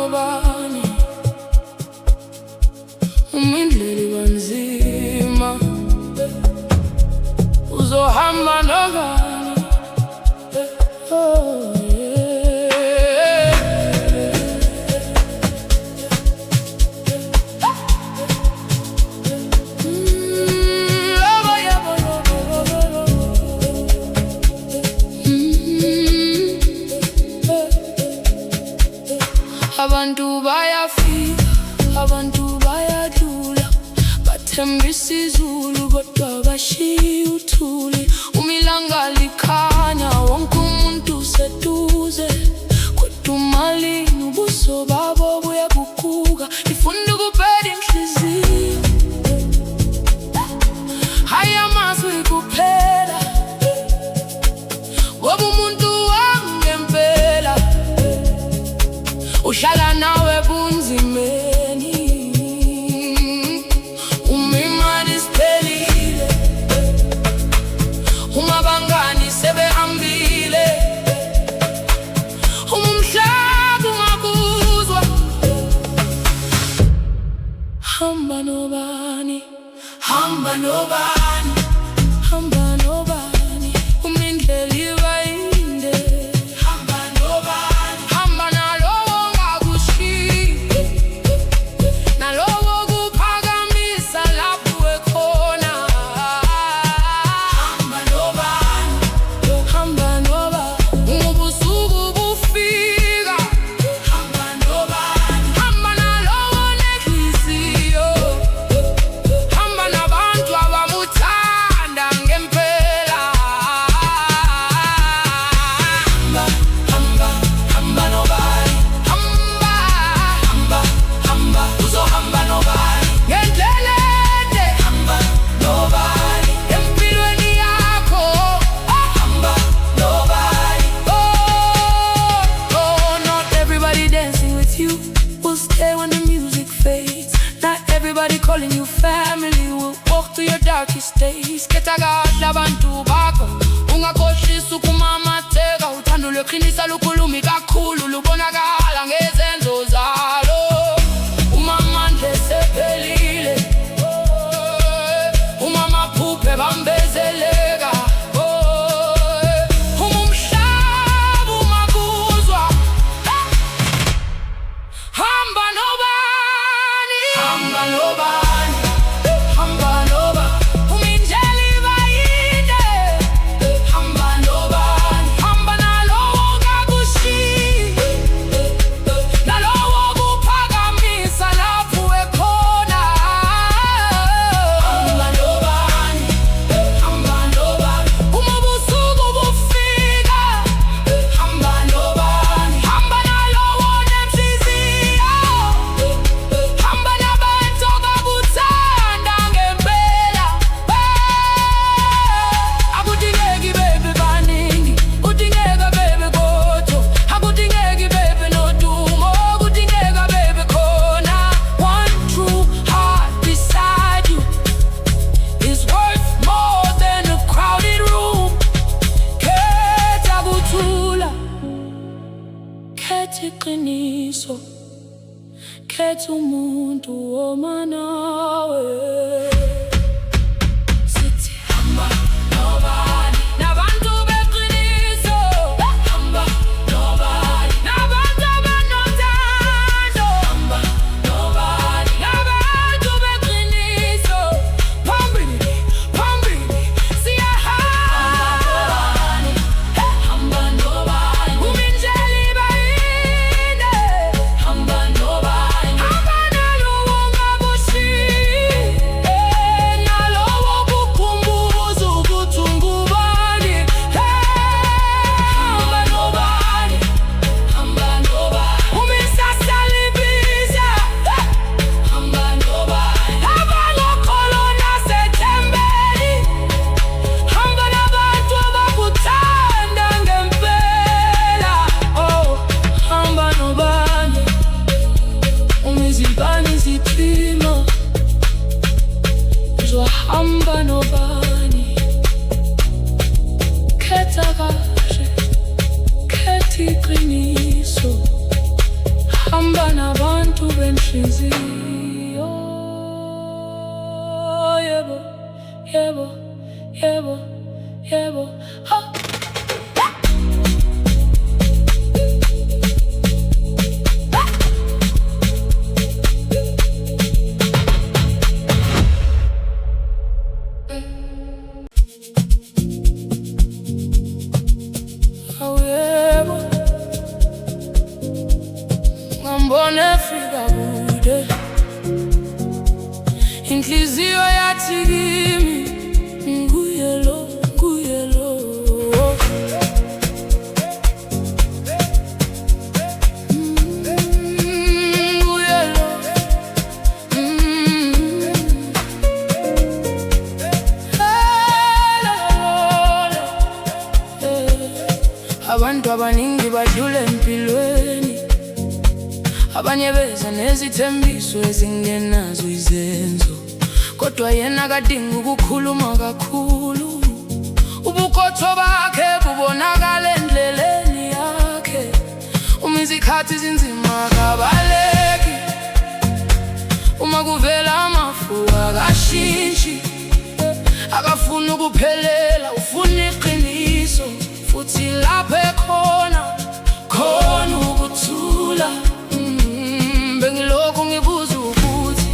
nobani, umindleli banzima, uzohamba nobani. Oh, yeah. Abantu bayafika, abantu bayadlula, bathembisa izulu kodwa bashiya uthuli. Umilanga likhanya wonke umuntu seduze, kodwa malini ubuso babo buyaguquka. Ifuna ukubheda inhliziyo, hayi amazwi kuphela, ngoba umuntu wangempela uhlala nawe bunzimeni. Umimani siphelile, umabangani sebehambile, umhlaba ungakuzwa. Hamba nobani, hamba nobani, hamba nobani, umindleli bayinde. Hamba nobani, hamba nalowo ongakushiyi, nalowo okuphakamisa lapho ekhona. Hamba nobani, hamba nobani, ngoba usuku bufika. Hamba nobani, hamba nalowo onenhliziyo, hamba nabantu abamuthanda ngempela. Hamba, hamba nobani, hamba, hamba, hamba, uzohamba nobani ngendlela ende. Hamba nobani empilweni yakho. Hamba nobani. Oh, not everybody dancing with you will stay when the music fades. Not everybody calling you family will walk through your darkest days. Ketagadla bantu bakho, ungakhohlisi ukumamatheka. Uthando lweqinisa lukhulumi kakhulu, lubonakala ngezenzo zalo. Umamandla esephelile, umamaphuphe bambezeleka. Umhlaba umakuzwa. Hamba nobani, hamba nobani, hamba nobani, umindleli bayinde. Hamba nobani, hamba nalowo ongakushiyi, nalowo okuphakamisa lapho ekhona. Hamba nobani, hamba nobani, uma ubusuku bufika. Hamba nobani, hamba nalowo onenhliziyo, hamba nabantu abakuthanda ngempela. Akudingeki baby baningi, kudingeka baby kodwa. Akudingeki baby nodumo, kudingeka baby khona. One true heart beside you is worth more than a crowded room. Khetha kuthula, khetha iqiniso, khetha umuntu omanawe. Sithi hamba nobani, nabantu beqiniso. Hamba nobani, nabantu abanothando. Hamba nobani, nabantu beqiniso. Phambili, phambili, siyahamba. Hamba nobani, umindleli bayinde. Hamba nobani, hamba nalowo ongakushiyi, yebo, yebo, yebo, ha. Ngambona fika kude, inhliziyo yathi kimi nguye lo, nguye lo. Nguye lo. Abantu abaningi badlula empilweni, abanye beza nezithembiso ezingenazo izenzo, kodwa yena kadingi ukukhuluma kakhulu. Ubukhotho bakhe bubonakala endleleni yakhe, uma izikhathi zinzima akabaleki, uma kuvela amafuha akashintshi, akafuni ukuphelela, ufuna iqiniso, futhi lapho ekhona khona ukuthula. Bengilokhu ngibuza ukuthi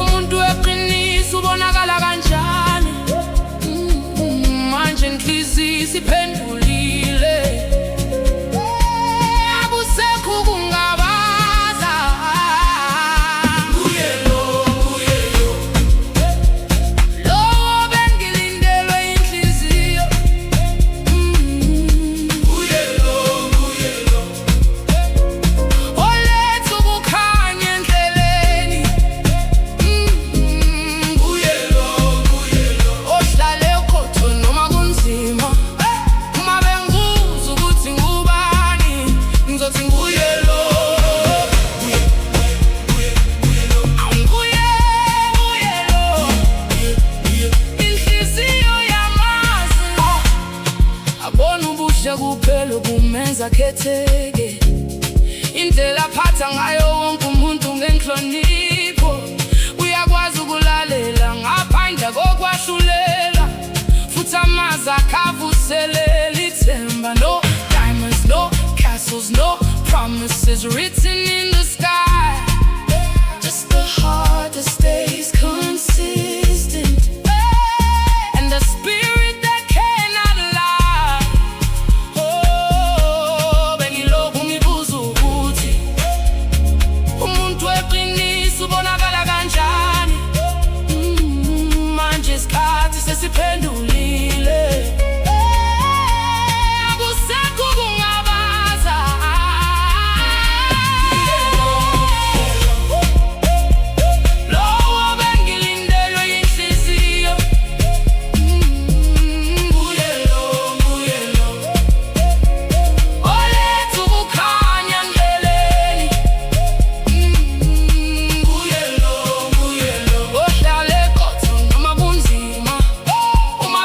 umuntu weqiniso ubonakala kanjani. Manje inhliziyo isiphendulile, akusekho ukungabaza. Nguye lo, nguye lo, lo bengilindelwe inhliziyo. Nguye lo, nguye lo, oletha ukukhanya endleleni. Nguye lo, nguye lo, ohlala ekhotho noma kunzima. Uma bengibuza ukuthi ngubani, ngizothi nguye lo. Nguye, nguye lo, inhliziyo yamazi. Abona ubuhle kuphela obumenza akhetheke, indlela aphatha ngayo wonke umuntu ngenhlonipho. Uyakwazi ukulalela ngaphandle kokwahlulela, futhi amazwi akhe avuselela ithemba. No diamonds, no castles, no promises written in the sky, just a heart that stays consistent, and a spirit that cannot lie. Oh, bengilokhu ngibuza ukuthi umuntu weqiniso ubonakala kanjani. Manje isikhathi sesiphendulile, akusekho ukungabaza. Lowo bengilindelwe inhliziyo. Nguye lo, nguye lo, oletha ukukhanya endleleni. Nguye lo, nguye lo, ohlala ekhotho noma kunzima. Uma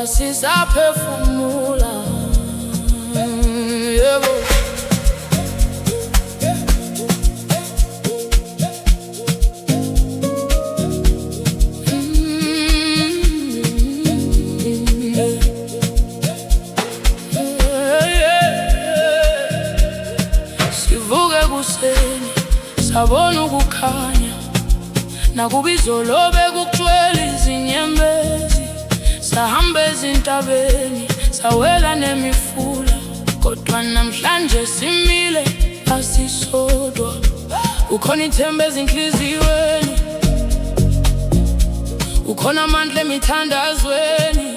sisaphefumula. Yebo. Sivuke kuseni sabona ukukhanya, nakuba izolo bekugcwele izinyembezi. Sahamba ezintabeni sawela nemifula, kodwa namhlanje simile asisodwa. Ukhona ithemba ezinhliziyweni, ukhona amandla emithandazweni.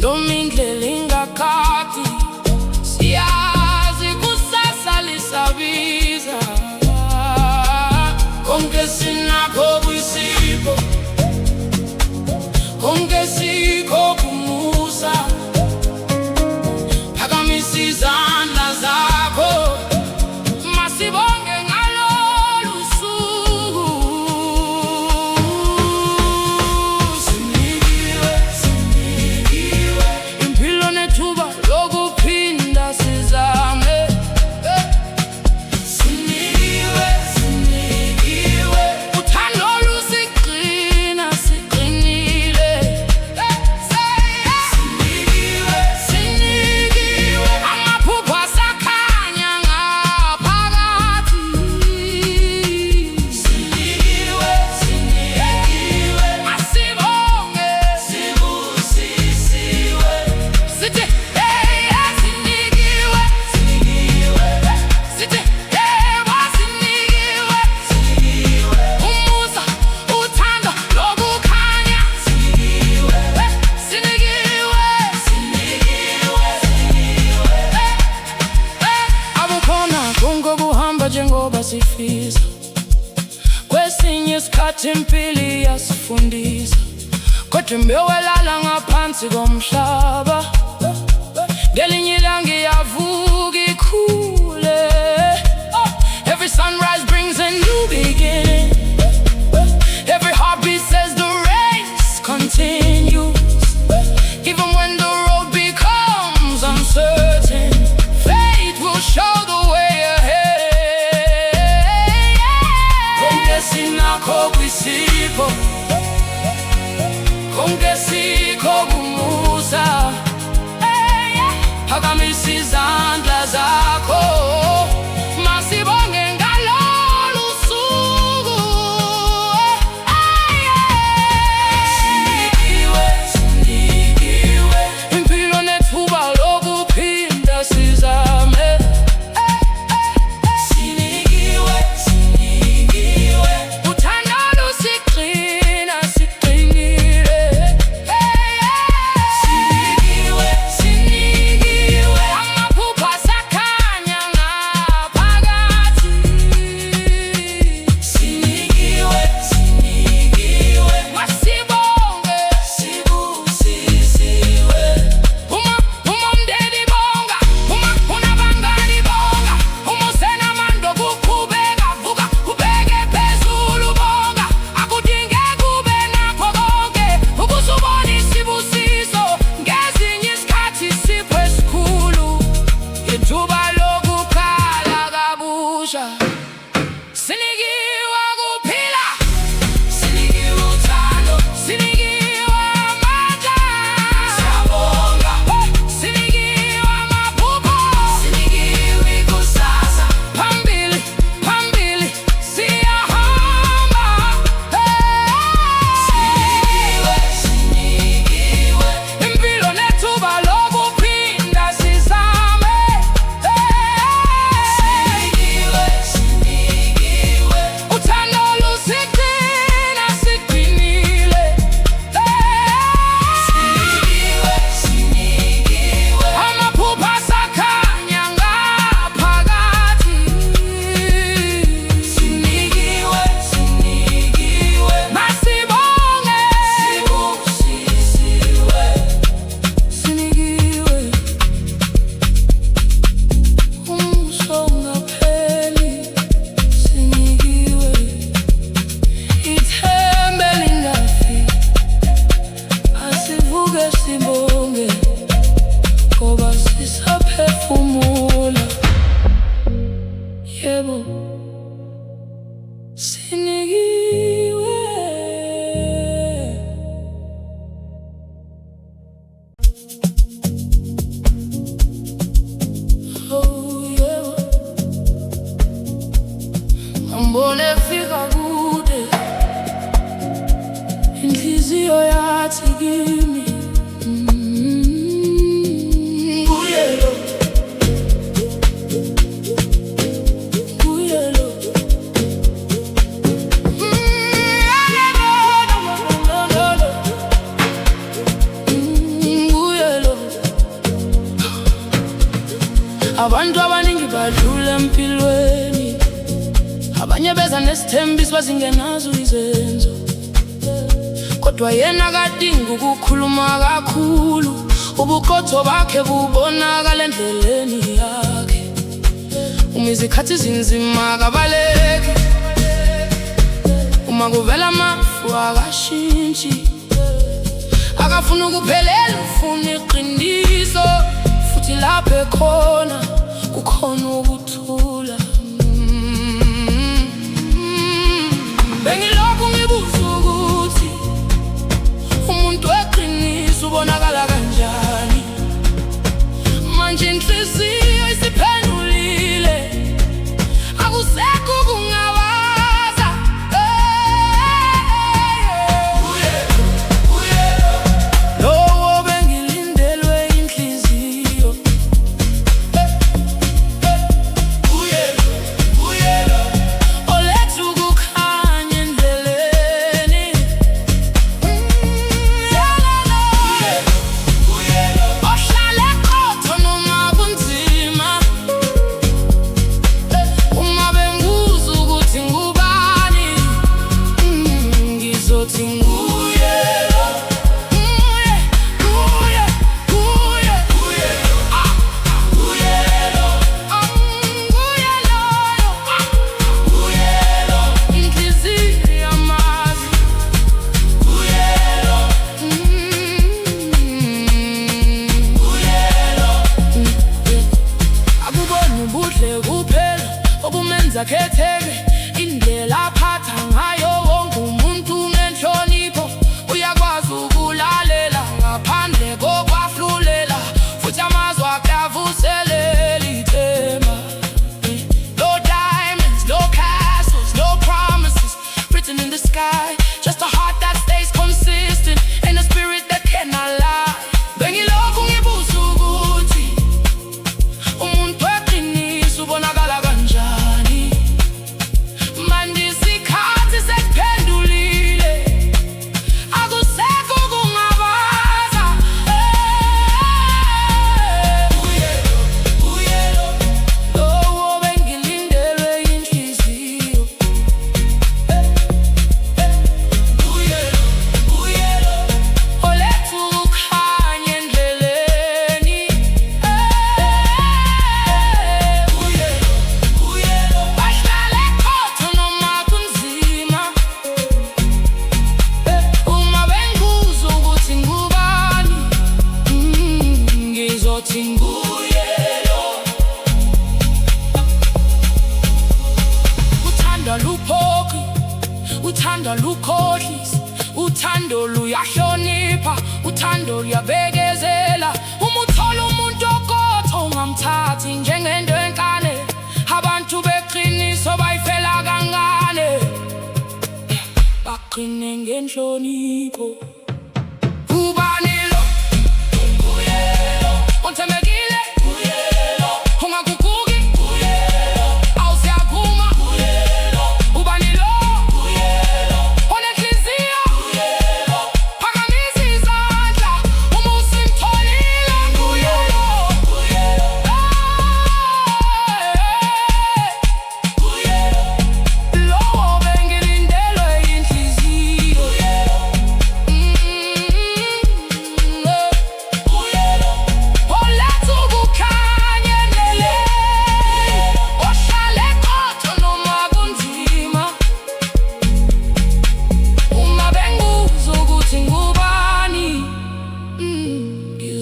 Noma indlela ingakhathi, siyazi kusasa lisabiza. Konke sinakho kwisipho, konke sikho kumusa. Phakamisa izandla zakho, masibonge ngalolu suku. Sinikiwe impilo nethuba lokuphinda sizame. Sinikiwe uthando lusigcina siqinile. Sinikiwe amaphupho asakhanya ngaphakathi. Sinikiwe asibonge sibusisiwe. Sithi sinikiwe, sithi yebo sinikiwe. Umusa, uthando lokukhanya. Sinikiwe abukhona konke kuhamba njengoba sifisa. Kwesinye isikhathi impilo iyasifundisa, kodwa imbewu elala ngaphansi komhlaba ngelinye ilanga iyavuka ikhule. Every sunrise brings a new beginning. Every heartbeat says the race continues. Even when the road becomes uncertain, fate will show the way ahead. Konke sinakho kwisipho, konke sikho kumusa. Phakamisa izandla zakho, masibonge ngalolu suku. Sinikiwe impilo nethuba lokuphinda sizame. Sinikiwe uthando lusigcina siqinile. Sinikiwe amaphupho asakhanya sibonge ngoba sisaphefumula. Yebo, sinikiwe. Oh yeah, ngambone fika kude, inhliziyo yathi kimi Nguyelo, Nguyelo. Nguyelo. Abantu abaningi badlula empilweni, abanye beza nesithembiso ezingenazo izenzo, kodwa yena kadingi ukukhuluma kakhulu. Ubuqotho bakhe bubonakala endleleni yakhe. Uma izikhathi zinzima akabaleki, uma kuvela amafu akashintshi. Akafuna ukuphelela, ufuna iqiniso, futhi lapho ekhona kukhona ukuthula. Bengilokhu ngibuza ukuthi umuntu weqiniso ubonakala kanjani. Manje inhliziyo isiphendulile, akusekho ukungabaza. Lowo bengilindelwe inhliziyo, oletha ukukhanya endleleni. Ohlala eqotho noma kunzima. Uma bengibuza ukuthi ngubani, ngizothi Nguyelo. Nguyelo, Nguyelo. Inhliziyo yamazi. Akubona ubuhle kuphela obumenza khetheke, indlela aphatha ngayo wonke umuntu ngenhlonipho. Uyakwazi ukulalela ngaphandle kokwahlulela, futhi amazwi akhe avuselela ithemba. No diamonds, no castles, no promises written in the sky, just a heart that stays consistent and a spirit that cannot lie. Bengilokhu ngibuza ukuthi umuntu weqiniso ubonakala kanjani. Manje isikhathi sekuphendulile, akusekho ukungabaza. Lowo bengilindelwe inhliziyo, oletha ukukhanya endleleni. Bahlala eqotho noma kunzima. Uma bengibuza ukuthi ngubani, ngizothi Nguyelo. Uthando luphokhi, uthando lukhohlisa, uthando luyahlonipha, uthando luyabekezela. Uma uthola umuntu oqotho ungamthathi njengento enkane. Abantu beqiniso bayifela kancane, baqine ngenhlonipho. Ubani lo? Unthembekile? Ungaguguki? Awusiyaphuma? Ubani lo? Onenhliziyo? Phakamisa izandla uma usimtholile. Lowo bengilindelwe inhliziyo,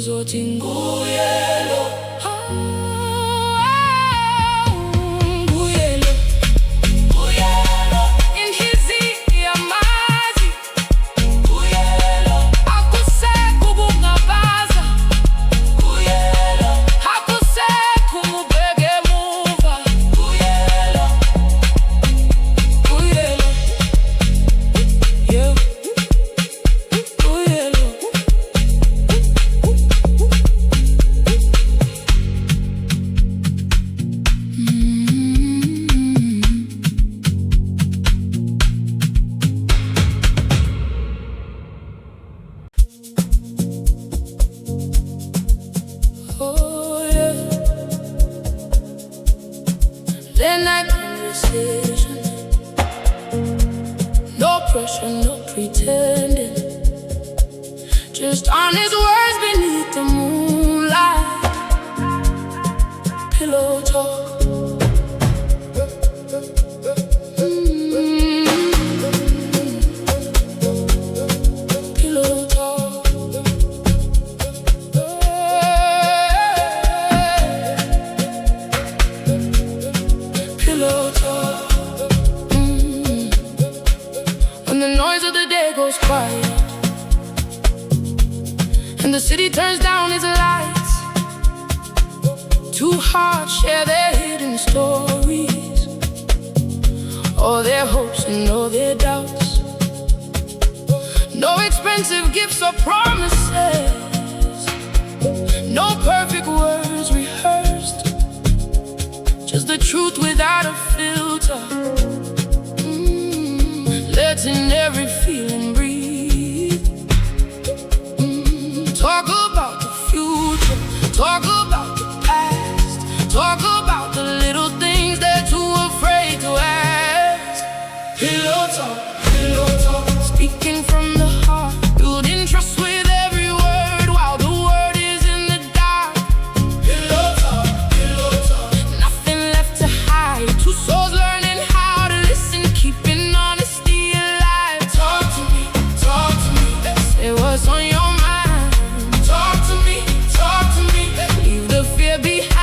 uzothi nguyelo. Late night conversation, no pressure, no pretending, just honest words beneath the moonlight. Pillow talk. Pillow talk. Pillow talk. When the noise of the day goes quiet and the city turns down its lights, two hearts share their hidden stories, all their hopes and all their doubts. No expensive gifts or promises, no perfect words rehearsed, just the truth without a filter, letting every feeling breathe. Talk about the future, talk about the past, talk about the little things they're too afraid to ask. Pillow talk, speaking from the heart, building trust with every word while the world is in the dark. Pillow talk, nothing left to hide, two souls learning how to listen, keeping honesty alive. Talk to me, say what's on your mind. Talk to me, leave the fear behind.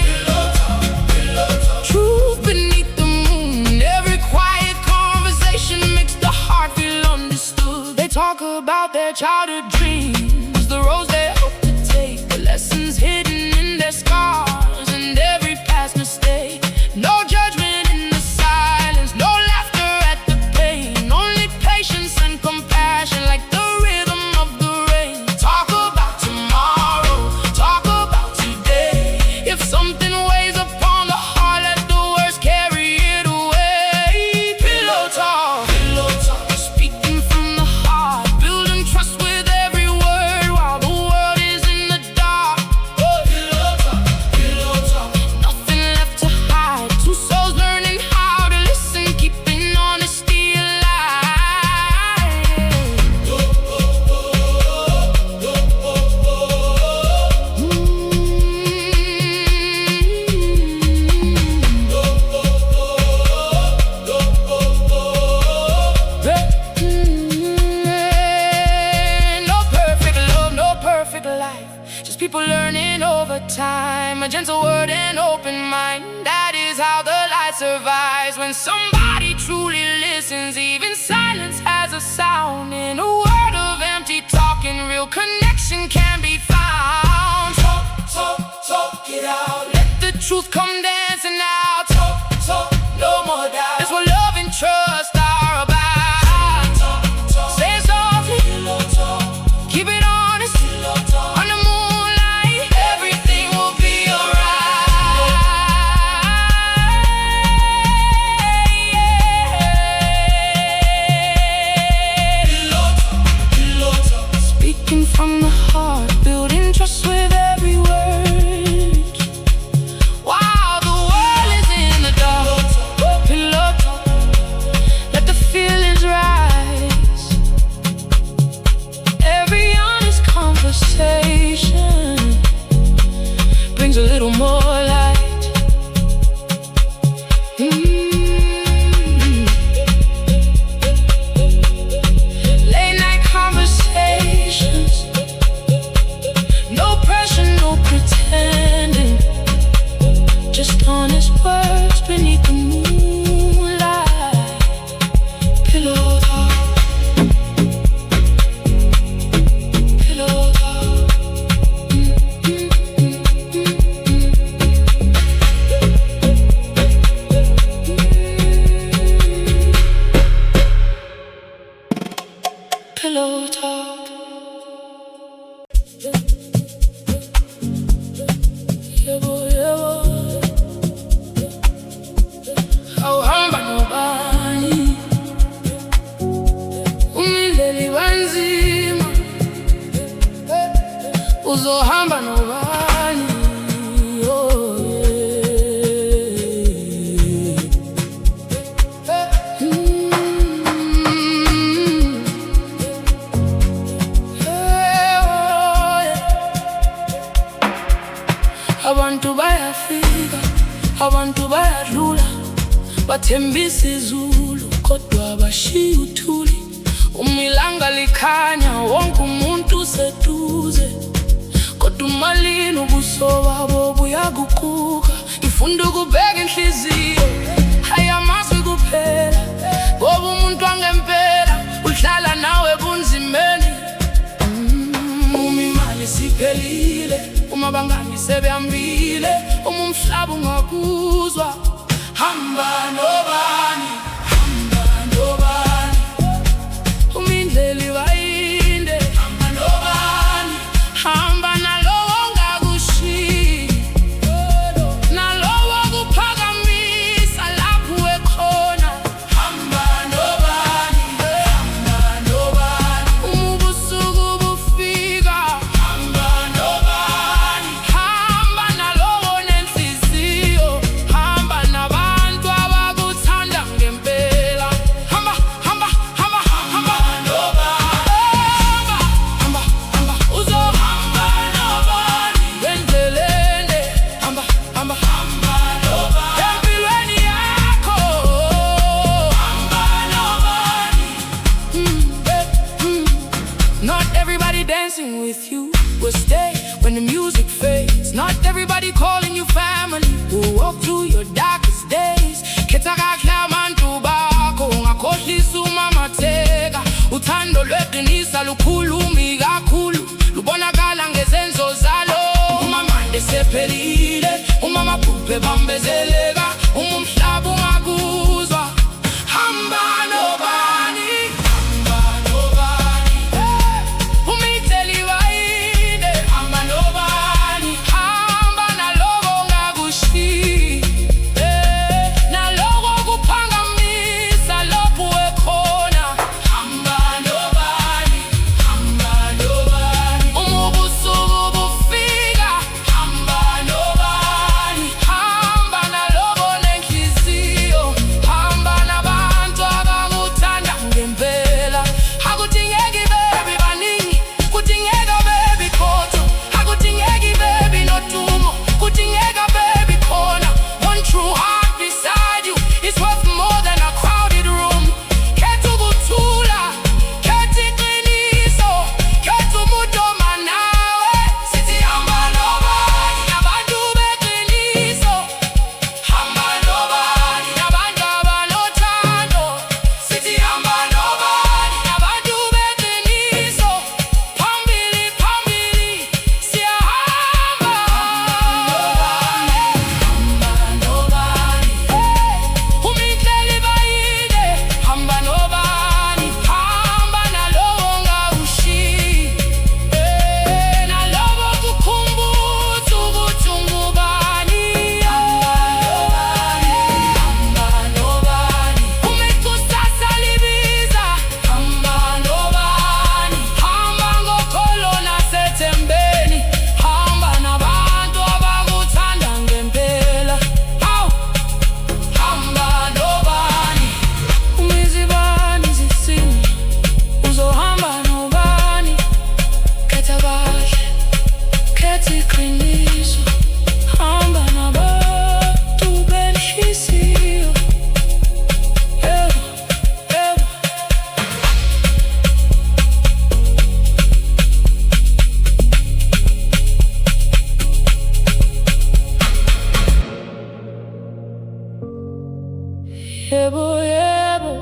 Pillow talk, truth beneath the moon, every quiet conversation makes the heart feel understood. They talk about their childhood dreams, the roads they hope to take, the lessons hidden in their scars and every past mistake. No judgment in the silence, no laughter at the pain, only patience and compassion like the rhythm of the rain. Talk about tomorrow, talk about today. If something weighs upon the heart, let the words carry it away. Pillow talk, speaking from the heart, building trust with every word while the world is in the dark. Oh, pillow talk, nothing left to hide, two souls learning how to listen, keeping honesty alive. No perfect love, no perfect life, just people learning over time. A gentle word and open mind, that is how the light survives. When somebody truly listens, even silence has a sound. In a world of empty talking, real connection can be found. Talk it out, let the truth come dancing out. Talk, no more doubt, that's what love and trust are about. Say it softly, keep it honest, on the moonlight, everything will be alright. Speaking from the heart, building trust with every word while the world is in the dark. Pillow talk, let the feelings rise. Every honest conversation brings a little more light. Late night conversations, uzohamba nobani? Oh, yeah. Abantu bayafika, abantu bayadlula, bathembisa izulu kodwa bashiya uthuli. Umilanga likhanya wonke umuntu seduze, kodwa umalini ubuso babo buyaguquka. Ngifunda ukubeka inhliziyo, hayi amazwi kuphela, ngoba umuntu wangempela uhlala nawe bunzimeni. Uma imali siphelile, uma abangani sebehambile, uma umhlaba ungakuzwa, hamba nobani, hamba nobani. Uma indlela ibayinde, hamba nobani, hamba nalowo ongakushiyi, nalowo okuphakamisa lapho ekhona. Hamba nobani, hamba nobani. Uma ubusuku bufika, hamba nobani, hamba nalowo onenhliziyo, hamba nabantu abakuthanda ngempela. Hamba, hamba, hamba, hamba nobani, hamba, hamba, uzohamba nobani. Endleleni, hamba, hamba, hamba nobani. Empilweni yakho, hamba nobani. Not everybody dancing with you will stay when the music fades. Not everybody calling you family will walk through your darkest days. Ketaka abantu bakho ungakhohlisa umamatheka. Uthando lweqinisa lukhulumi kakhulu, lubonakala ngezenzo zalo. Uma mande sephelile, uma amaphupho ebambezeleka, uma umhlaba ungakuzwa, hamba nobani, hamba nobani. Uma indlela ibayinde, hamba nobani, hamba nalowo ongakushiyi, nalowo okuphakamisa lapho ekhona. Hamba nobani, hamba nobani. Uma ubusuku bufika, hamba nobani, hamba nalowo onenhliziyo, hamba nabantu abakuthanda ngempela. Akudingeki baby baningi, kudingeka baby kodwa. Akudingeki baby nodumo, kudingeka baby khona. One true heart beside you is worth more than a crowded room. Khetha ukuthula, khetha iqiniso, khetha umuntu omanawe. Sithi hamba nobani, abantu beqiniso. Hamba nobani, nabantu abanothando. Sithi hamba nobani, nabantu beqiniso. Phambili, phambili, siyahamba. Hamba nobani, uma indlela ibayinde, hamba nobani, hamba nalowo ongakushiyi, nalowo okukhumbuza ukuthi ungubani. Hamba nobani, uma ikusasa libiza, hamba nobani, hamba ngokholo nasethembeni, hamba nabantu abakuthanda ngempela. Hawu, hamba nobani. Uma izibani zisina, uzohamba nobani. Khetha kahle, khetha iqiniso, hamba nabantu benhliziyo. Yebo, yebo. Yebo, yebo.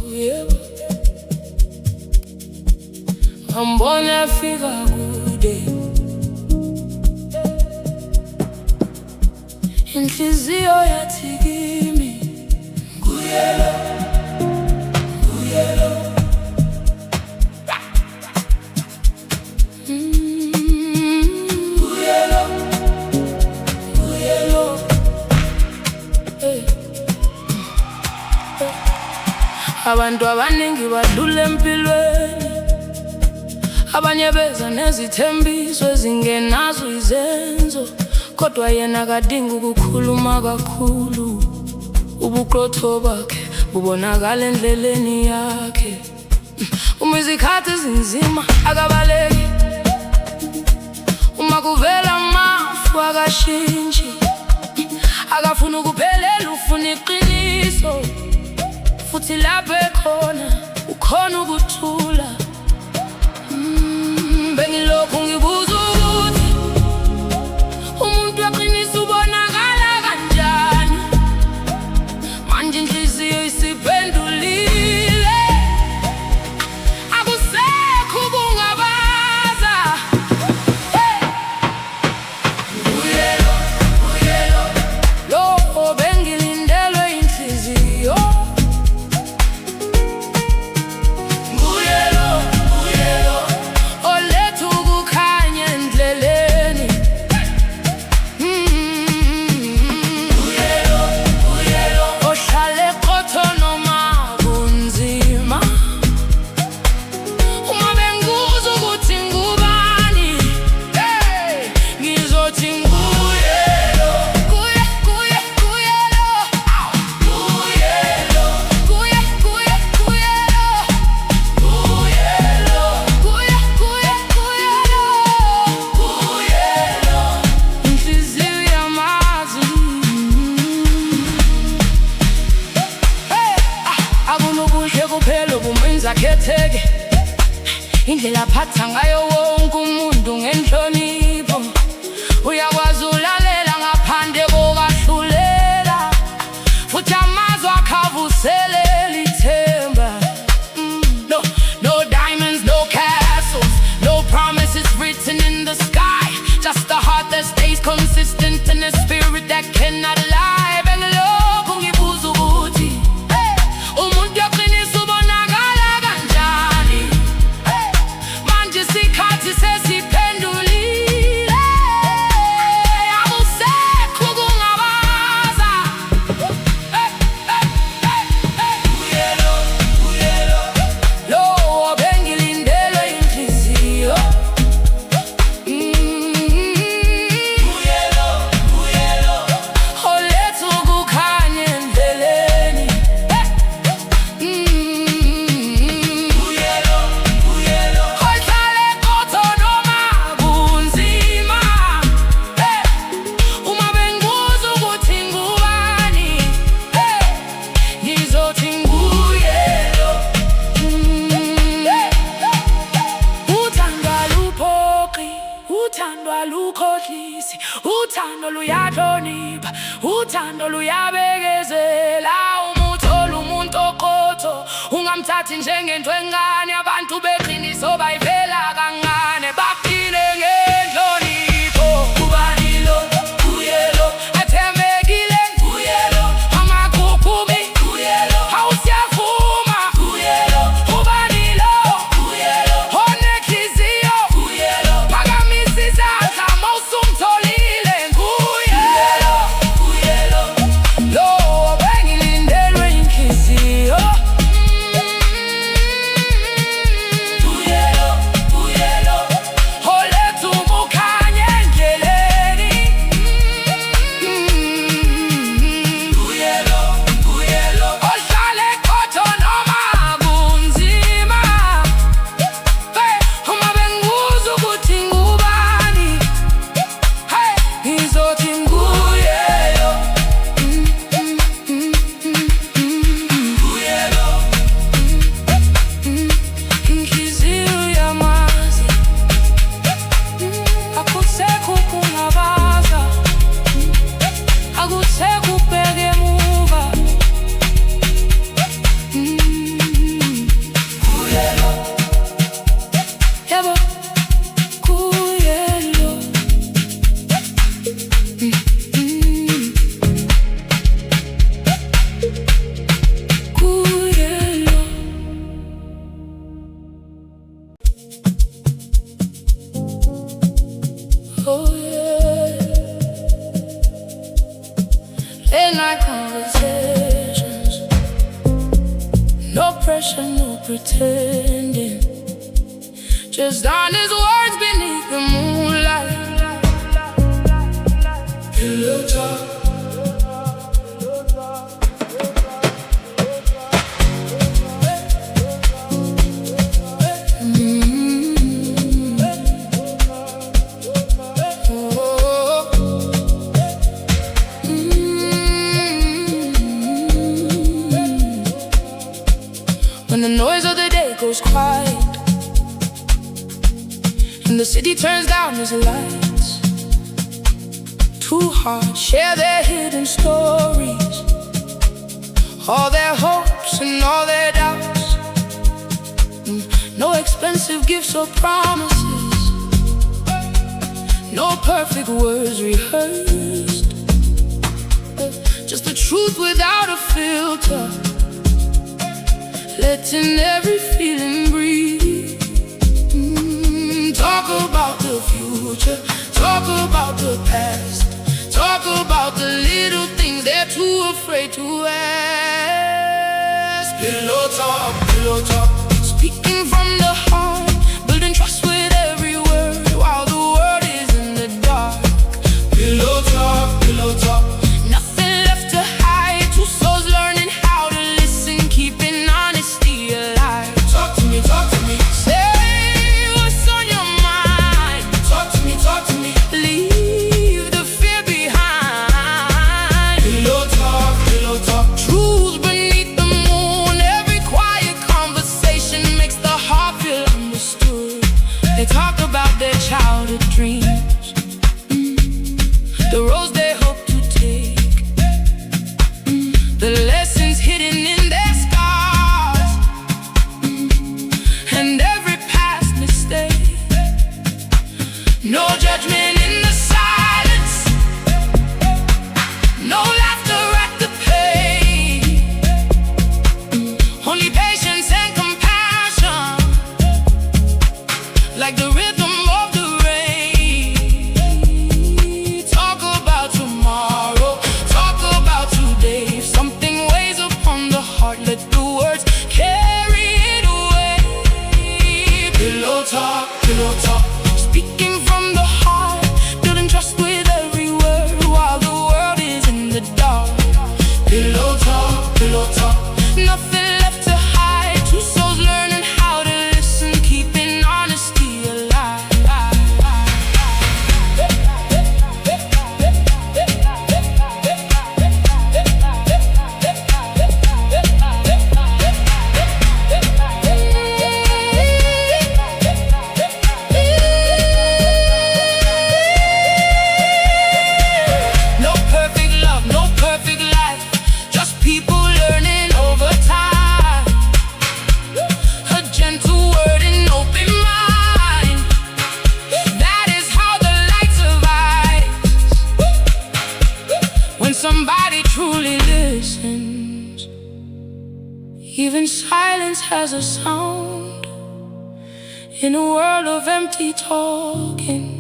Oh, yebo. Ngambona afika kude, inhliziyo yathi kimi, nguyelo, nguyelo. Nguyelo, nguyelo. Hey. Abantu abaningi badlula empilweni, abanye beza nezithembiso ezingenazo izenzo, kodwa yena kadingi ukukhuluma kakhulu. Ubuqotho bakhe bubonakala endleleni yakhe. Uma izikhathi zinzima akabaleki, uma kuvela amafu akashintshi, akafuna ukuphelela, ufuna iqiniso. Futhi lapho ekhona ukhona ukuthula. Bengilokhu ngibuza ukuthi umuntu weqiniso ubonakala kanjani. Manje inhliziyo isiphendulile, akusekho ukungabaza. Nguyelo, nguyelo, lo bengilindelwe inhliziyo. Akhetheke indlela aphatha ngayo wonke umuntu ngenhlonipho. Uyakwazi ulalela ngaphandle kokahlulela, futhi amazwi akhe avuselela ithemba. No diamonds, no castles, no promises written in the sky, just a heart that stays consistent and a spirit that cannot lie. Bengilokhu ngibuza ukuthi umuntu weqiniso ubonakala kanjani. Manje isikhathi sesiphendulile, akusekho ukungabaza. Nguyelo, nguyelo, lo bengilindelwe inhliziyo. Nguyelo, nguyelo, oletha ukukhanya endleleni. Nguyelo, nguyelo, ohlale qotho noma kunzima. Uma bengibuza ukuthi ngubani, ngizothi nguyelo. Uthando aluphoqi, uthando alukhohlisi, uthando luyahlonipha, uthando luyabekezela. Umuthi olumuntu oqotho ungamthathi njengento encane. Abantu beqiniso bayivela kancane, baphile ngenhlonipho. Ubani lo? Nguyelo. Athembekile? Nguyelo. Amagugubi? Nguyelo. Awusiyavuma? Nguyelo. Ubani lo? Nguyelo. Onenhliziyo? Nguyelo. Phakamisa izandla mawusumtholile. Nguyelo, nguyelo, lo bengilindelwe inhliziyo. Nguyelo, nguyelo, oletha ukukhanya endleleni. Nguyelo, nguyelo, ohlale qotho noma kunzima. Uma bengibuza ukuthi ngubani, ngizothi nguyelo. Nguyelo, inhliziyo yamazi, akusekho ukungabaza, akusekho ukubheka emuva. Nguyelo, yebo, nguyelo. Nguyelo. Oh yeah. Late night conversations, no pressure, no pretending. Just honest words beneath the moonlight. Pillow talk. When the noise of the day goes quiet and the city turns down its lights, two hearts share their hidden stories, all their hopes and all their doubts. No expensive gifts or promises, no perfect words rehearsed, just the truth without a filter, letting every feeling breathe. Talk about the future, talk about the past, talk about the little things they're too afraid to ask. Pillow talk, pillow talk. Speaking from the heart, building trust with every word while the world is in the dark. Pillow talk, pillow talk. Nothing left to hide, two souls learning how to listen, keeping honesty alive. Talk to me, talk to me. Say what's on your mind. Talk to me, talk to me. Leave the fear behind. Pillow talk, pillow talk. Truths beneath the moon. Every quiet conversation makes the heart feel understood. They talk about their childhood dreams, the roads they hope to take, the lessons hidden in their scars, and every past mistake. No judgment in the silence, no laughter at the pain, only patience and compassion, like the rhythm of the rain. Talk about tomorrow, talk about today. If something weighs upon the heart, let the words carry it away. Pillow talk, pillow talk. Speaking from the heart, building trust with every word while the world is in the dark. Pillow talk, pillow talk. Nothing left to hide, two souls learning how to listen, keeping honesty alive. No perfect love, no perfect life, just people learning over time. A gentle word and open mind, that is how the light survives. When somebody truly listens, even silence has a sound. In a world of empty talking,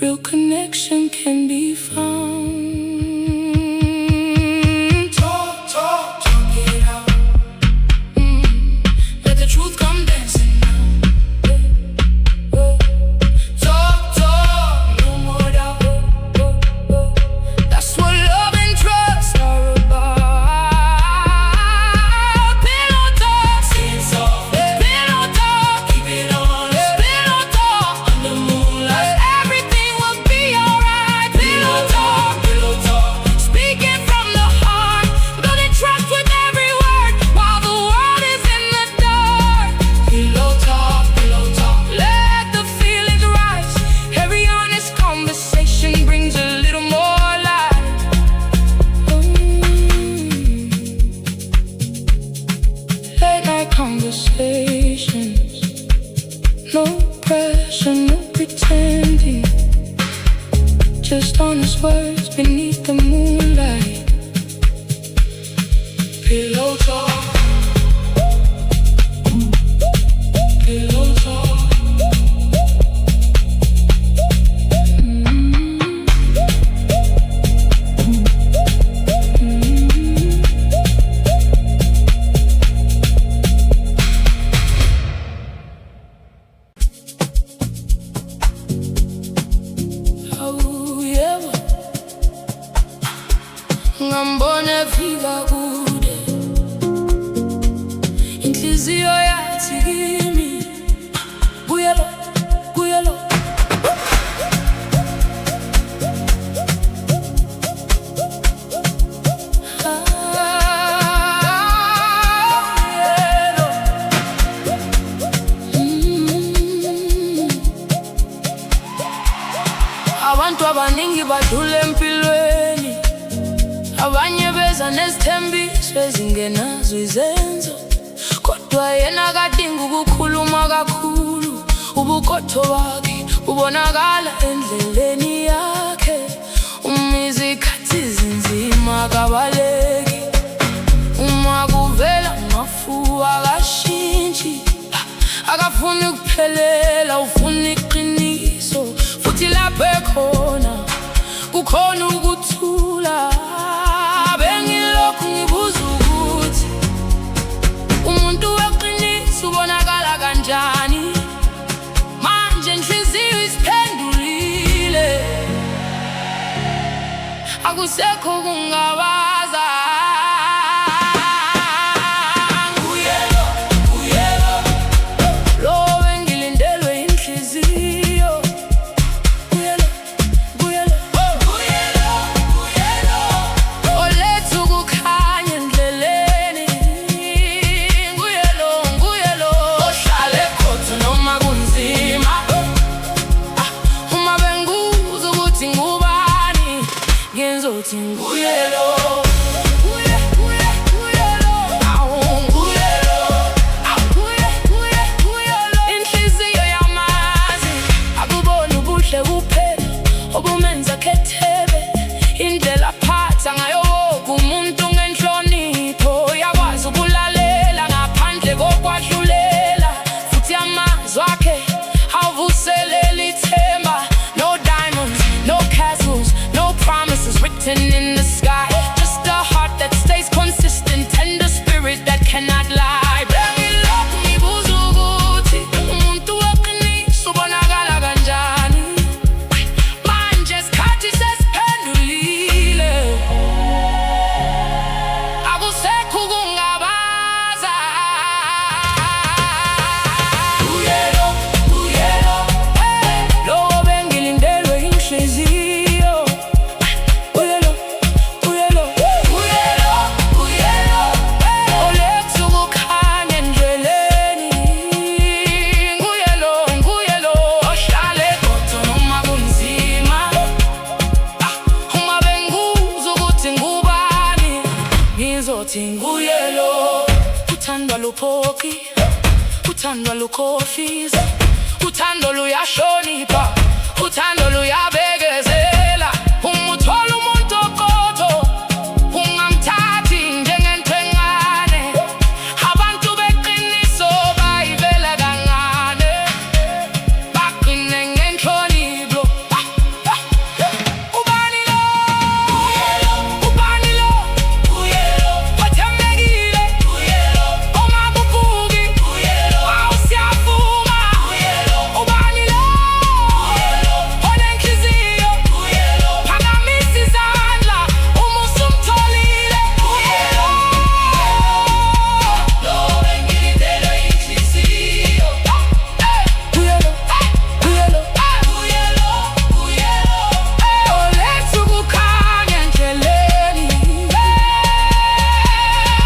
real connection can be found. Talk, talk, talk it out. Let the truth come dancing now. Talk, talk, no more doubt. That's what love and trust are about. Pillow talk, sing soft. Pillow talk, keep it honest. Pillow talk, under moonlight, everything will be alright. Pillow talk, pillow talk. Speaking from the heart, building trust with every word while the world is in the dark. Pillow talk, pillow talk. Let the feelings rise. Every honest conversation brings a little more light. Late night conversations, no pressure, no pretending, just honest words beneath the moonlight. Pillow talk, pillow talk. inhliziyo yathi kimi, buyelo, buyelo. Abantu abaningi badlula empilweni, abanye beza nezithembiso ezingenazo izenzo, kodwa yena kadinga ukukhuluma kakhulu. Ubukhotho bakhe ubonakala endleleni yakhe, izikhathi zinzima kabaleki. Uma kuvela amafuba akashintshi, akafuni ukuphelela, ufuna iqiniso. Futhi lapho ekhona kukhona ukuthula. Bengilokhu ngibuza ukuthi umuntu weqiniso ubonakala kanjani. Manje inhliziyo isiphendulile, akusekho kungabaza. Obumenza khethebe indlela aphatha ngayo umuntu ngenhlonipho, uyakwazi ukulalela ngaphandle kokwadlulela. Futhi amazwi akhe avuselela ithemba. No diamonds, no castles, no promises written in the sky, just a heart that stays consistent and a spirit that cannot lie. Uthandwa luphoki, uthandwa lukhohliza, uthando luyashonipha, uthando luyabekezela. Umuthola umuntu oqotho, ungamthathi njengento encane. Abantu beqiniso bayivela kancane, baqine ngenhlonipho. Ubani lo, ubani lo, wathembekile, ongabubuki, awusiyavuma. Ubani lo, onenhliziyo, phakamisa izandla uma usumtholile. Lo bengilindelwe inhliziyo. Buyelo, buyelo, buyelo, buyelo. Oletha ukukhanya endleleni.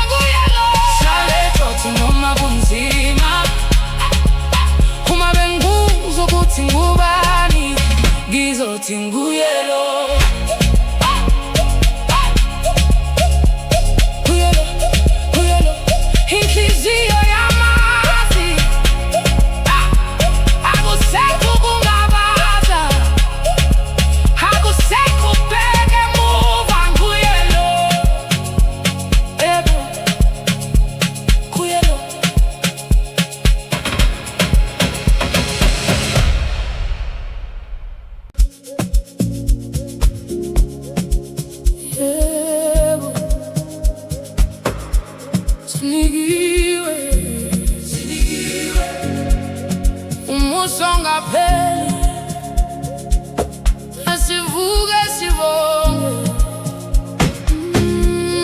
Buyelo, hlale xothi noma kunzima. Uma bengibuza ukuthi ngubani, ngizothi nguyelo. Buyelo, buyelo, inhliziyo yamazi. Akusekho kungabaza, akusekho ukubheka emuva. Nguyelo, yebo, nguyelo. Yebo, sinikiwe, umuso ongapheli, asivuke sibonge,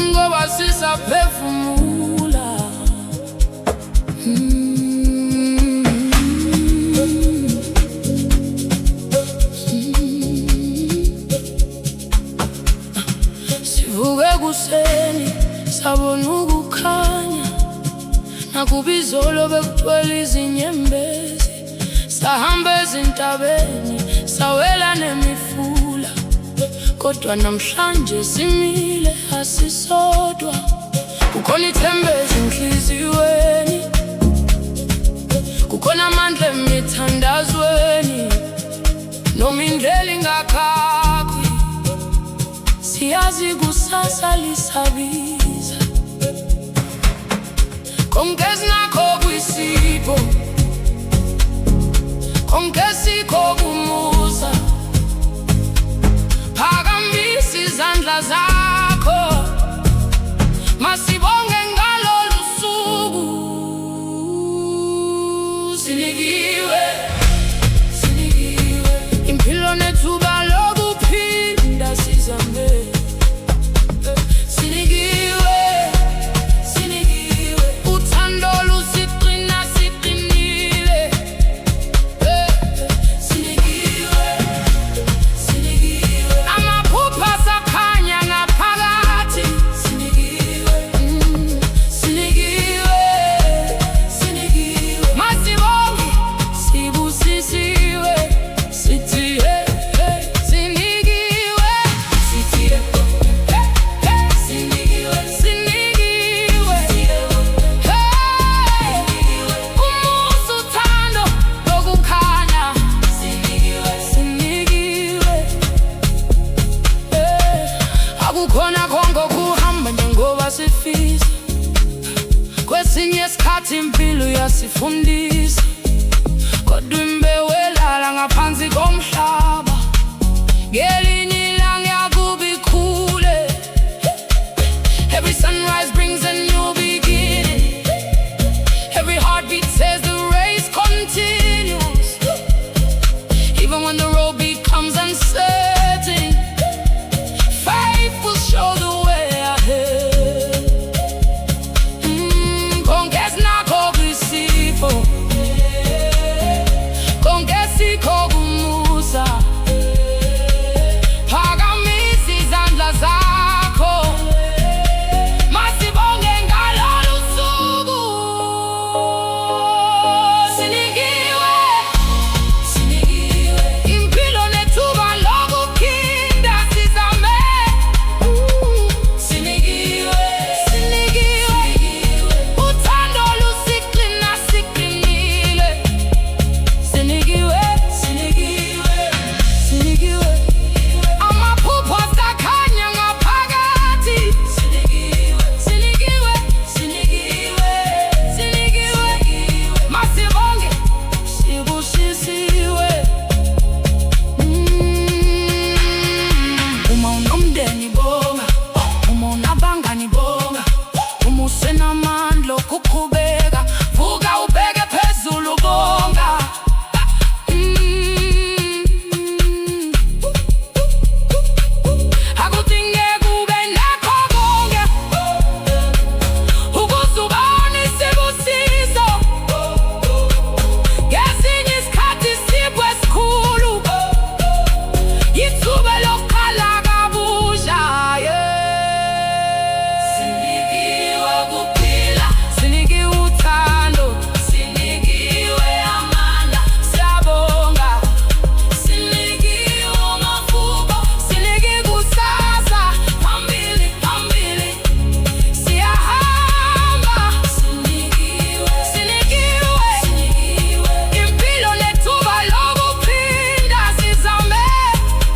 ngoba sisaphefumula. sabona ukukhanya nakubizolo bekugcwele izinyembezi, sahamba ezintabeni sawela nemifula, kodwa namhlanje simile asisodwa. Kukhona ithemba ezinhliziyweni, kukhona amandla emithandazweni, noma indlela ingakhakhwi, siyazi kusasa lisabiza. Konke sinakho kwisipho, konke sikho kumusa, phakamisa izandla zakho, masibonge ngalolu suku. Sinikiwe, sinikiwe impilo nethuba lokuphinda sizame. Sinikiwe, sinikiwe uthando lusiqina siqinile. Sinikiwe, sinikiwe amaphupha sakhanya ngaphakathi. Sinikiwe, sinikiwe, sinikiwe masibonge sibusisiwe. Sithi hey, hey, sinikiwe, sithi hey, hey, sinikiwe, sinikiwe, hey, umusa uthando lokukhanya. Sinikiwe, sinikiwe, akukhona konke kuhamba njengoba sifisa, kwesinye isikhathi impilo yasifundisa, kodwa imbewu elala ngaphansi komhlaba ngelinye ilanga yakuba ikhule. Every sunrise brings a new beginning, every heartbeat says the race continues. Even when the road becomes uncertain, faith will show the way ahead. Konke sinakho kwisipho, konke sikho kumusa, phakamisa izandla zakho, masibonge ngalolu suku. Sinikiwe, sinikiwe impilo nethuba lokuphinda sizame. Sinikiwe, sinikiwe uthando lusiqina siqinile. Sinikiwe, sinikiwe, sinikiwe amaphupho sakhanya ngaphakathi. Sinikiwe, sinikiwe, sinikiwe, sinikiwe masibonge sibusisiwe. Uma unomndeni bonga, uma unabangani bonga, uma usenamandla okuqhubeka, vuka ubheke phezulu bonga. Akudingeki ube nakho konke ukuze ubone isibusiso. Ngesinye isikhathi isipho esikhulu yithuba lokuqala kabusha. Sinikiwe ukuphila, sinikiwe uthando, sinikiwe amandla, siyabonga. Sinikiwe amaphupho, sinikiwe kusasa, phambili, phambili siyahamba. Sinikiwe, sinikiwe, sinikiwe impilo nethuba lokuphinda sizame.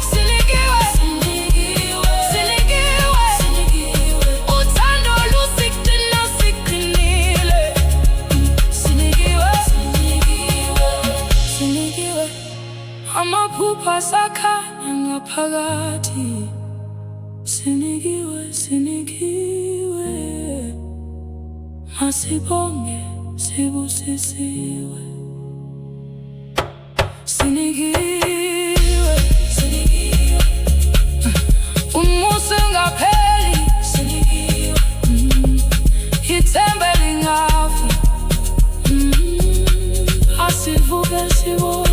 Sinikiwe, sinikiwe, sinikiwe, sinikiwe uthando lusiqina siqinile. Sinikiwe, sinikiwe, sinikiwe amaphupha sakhanya ngaphakathi. Sinikiwe, sinikiwe masibonge sibusisiwe. Sinikiwe, sinikiwe umusa ungapheli. Sinikiwe, ithemba lingafi, asivuke sibonge.